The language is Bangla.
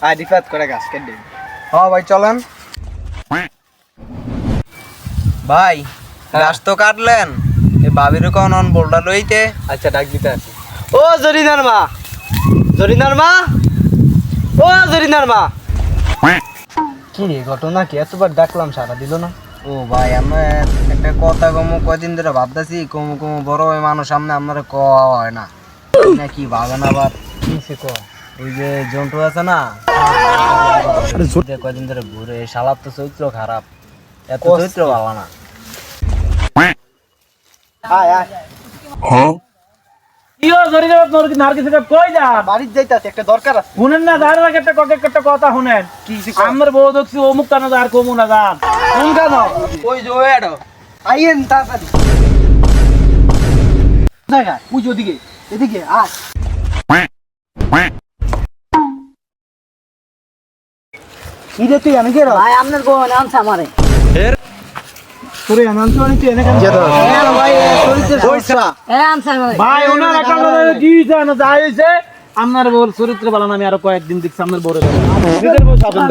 আর রিফাত করে গাছ কেটে হ্যাঁ ভাই চলেন ভাই গাছ তো কাটলেন এই ভাবির কোন অন বোল্ডার লইতে আচ্ছা ডাক দিতে আসি ও জরিনার মা জরিনার মা ও জরিনার মা কি রে ঘটনা কি এতবার ডাকলাম সারা দিল না ও ভাই আমরা একটা কথা কমু কয়দিন ধরে ভাবতেছি কমু কমু বড় ওই মানুষ সামনে আমার কওয়া হয় না নাকি ভাবেন আবার কিসে কো ওই যে জন্টু আছে না কয়দিন ধরে ঘুরে শালার তো চরিত্র খারাপ এত চরিত্র ভালো না আয় আয় ইয়ো জরি দেব তোর কি নারকেল সেটা কই যা বাড়িতে যাইতাছে একটা দরকার আছে শুনেন না দাঁড়া রাখ একটা কথা শুনেন কি আমার বউ দেখছি অমুক কানা আর কমু না জান কোন কেন ওই যে ওই এডো আইয়েন তাড়াতাড়ি জায়গা পুজো দিকে এদিকে আয় কি রে তুই আমি কে রে ভাই আপনার বউ আনছে আমারে তোরে আনন্দ মানে তুই এনে কেন ভাই চরিত্রের সমস্যা আনছে আমারে ভাই ওনার একটা কি জানো যাইছে আপনার বউর চরিত্র ভালো না আমি আরো কয়েকদিন দেখছি আপনার বউরে নিজের বউ সাধন